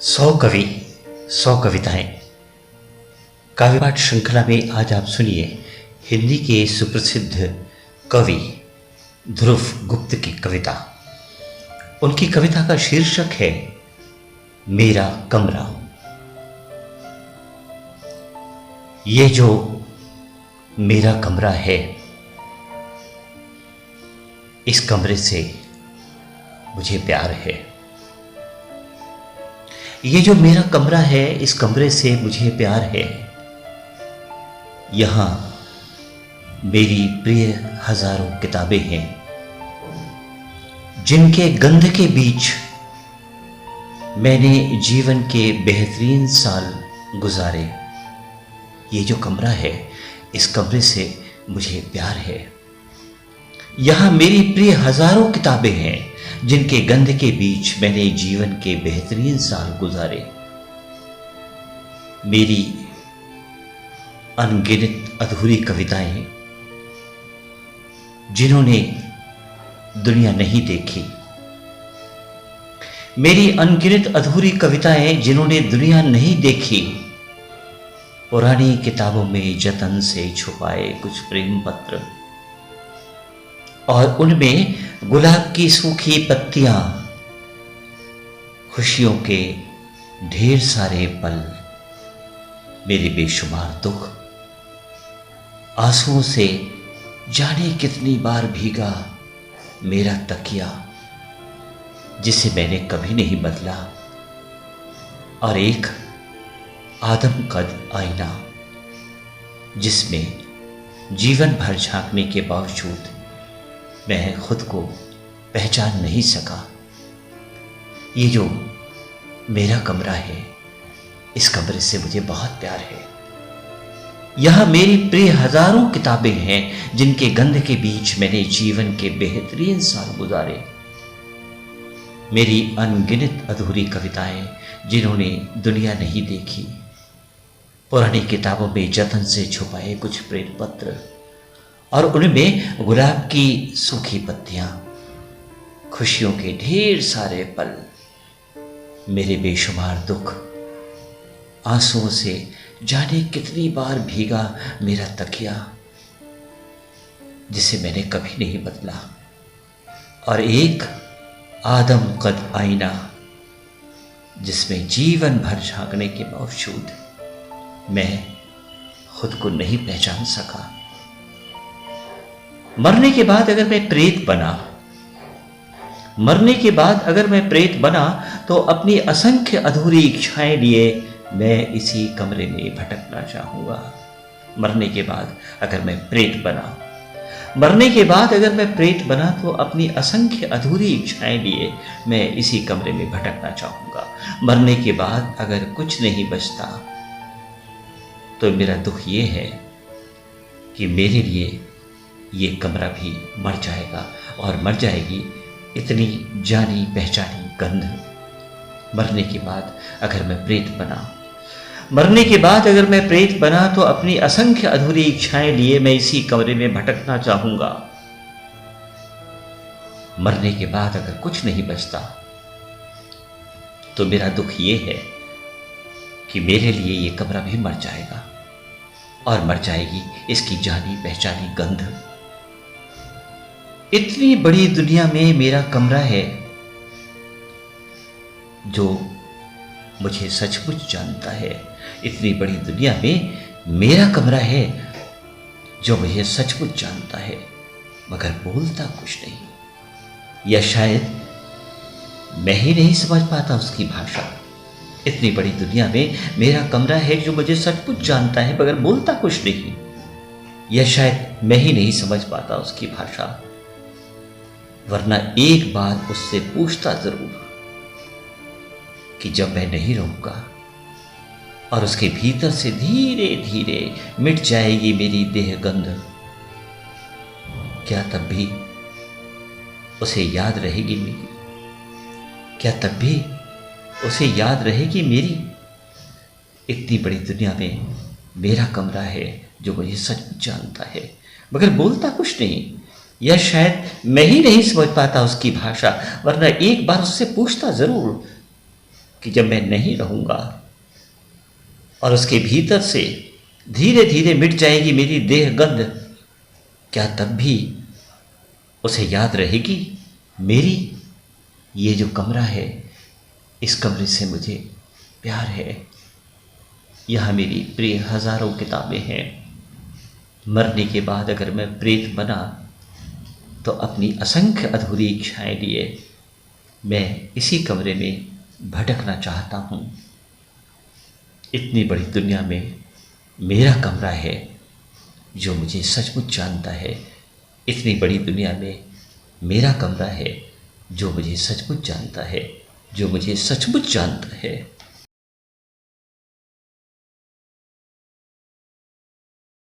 100 कवि 100 कविताएं काव्य पाठ श्रृंखला में आज आप सुनिए हिंदी के सुप्रसिद्ध कवि ध्रुव गुप्त की कविता। उनकी कविता का शीर्षक है मेरा कमरा। ये जो मेरा कमरा है, इस कमरे से मुझे प्यार है। ये जो मेरा कमरा है, इस कमरे से मुझे प्यार है। यहां मेरी प्रिय हजारों किताबें हैं, जिनके गंध के बीच मैंने जीवन के बेहतरीन साल गुजारे। ये जो कमरा है, इस कमरे से मुझे प्यार है। यहां मेरी प्रिय हजारों किताबें हैं, जिनके गंध के बीच मैंने जीवन के बेहतरीन साल गुजारे। मेरी अनगिनत अधूरी कविताएं, जिन्होंने दुनिया नहीं देखी। मेरी अनगिनत अधूरी कविताएं, जिन्होंने दुनिया नहीं देखी। पुरानी किताबों में जतन से छुपाए कुछ प्रेम पत्र, और उनमें गुलाब की सूखी पत्तियां, खुशियों के ढेर सारे पल, मेरे बेशुमार दुख, आंसुओं से जाने कितनी बार भीगा मेरा तकिया, जिसे मैंने कभी नहीं बदला, और एक आदमकद आईना, जिसमें जीवन भर झांकने के बावजूद मैं खुद को पहचान नहीं सका। ये जो मेरा कमरा है, इस कमरे से मुझे बहुत प्यार है। यहां मेरी प्रिय हजारों किताबें हैं, जिनके गंध के बीच मैंने जीवन के बेहतरीन साल गुजारे। मेरी अनगिनत अधूरी कविताएं, जिन्होंने दुनिया नहीं देखी। पुरानी किताबों में जतन से छुपाए कुछ प्रेम पत्र, और उनमें गुलाब की सूखी पत्तियां, खुशियों के ढेर सारे पल, मेरे बेशुमार दुख, आंसुओं से जाने कितनी बार भीगा मेरा तकिया, जिसे मैंने कभी नहीं बदला, और एक आदम कद आईना, जिसमें जीवन भर झांकने के बावजूद मैं खुद को नहीं पहचान सका। मरने के बाद अगर मैं प्रेत बना, मरने के बाद अगर मैं प्रेत बना, तो अपनी असंख्य अधूरी इच्छाएं लिए मैं इसी कमरे में भटकना चाहूंगा। मरने के बाद अगर मैं प्रेत बना, मरने के बाद अगर मैं प्रेत बना, तो अपनी असंख्य अधूरी इच्छाएं लिए मैं इसी कमरे में भटकना चाहूंगा। मरने के बाद अगर कुछ नहीं बचता, तो मेरा दुख ये है कि मेरे लिए ये कमरा भी मर जाएगा, और मर जाएगी इतनी जानी पहचानी गंध। मरने के बाद अगर मैं प्रेत बना, मरने के बाद अगर मैं प्रेत बना, तो अपनी असंख्य अधूरी इच्छाएं लिए मैं इसी कमरे में भटकना चाहूंगा। मरने के बाद अगर कुछ नहीं बचता, तो मेरा दुख ये है कि मेरे लिए ये कमरा भी मर जाएगा, और मर जाएगी इसकी जानी पहचानी गंध। इतनी बड़ी दुनिया में मेरा कमरा है, जो मुझे सचमुच जानता है। इतनी बड़ी दुनिया में मेरा कमरा है, जो मुझे सचमुच जानता है, मगर बोलता कुछ नहीं, या शायद मैं ही नहीं समझ पाता उसकी भाषा। इतनी बड़ी दुनिया में मेरा कमरा है, जो मुझे सचमुच जानता है, मगर बोलता कुछ नहीं, या शायद मैं ही नहीं समझ पाता उसकी भाषा। वरना एक बार उससे पूछता जरूर कि जब मैं नहीं रहूंगा और उसके भीतर से धीरे धीरे मिट जाएगी मेरी देह गंध, क्या तब भी उसे याद रहेगी मेरी? क्या तब भी उसे याद रहेगी मेरी? इतनी बड़ी दुनिया में मेरा कमरा है, जो मुझे सच जानता है, मगर बोलता कुछ नहीं, या शायद मैं ही नहीं समझ पाता उसकी भाषा। वरना एक बार उससे पूछता जरूर कि जब मैं नहीं रहूँगा और उसके भीतर से धीरे धीरे मिट जाएगी मेरी देह गंध, क्या तब भी उसे याद रहेगी मेरी ये जो कमरा है, इस कमरे से मुझे प्यार है, यहाँ मेरी प्रिय हजारों किताबें हैं। मरने के बाद अगर मैं प्रेत बना तो अपनी असंख्य अधूरी इच्छाएं लिए मैं इसी कमरे में भटकना चाहता हूँ। इतनी बड़ी दुनिया में मेरा कमरा है जो मुझे सचमुच जानता है। इतनी बड़ी दुनिया में मेरा कमरा है जो मुझे सचमुच जानता है, जो मुझे सचमुच जानता है।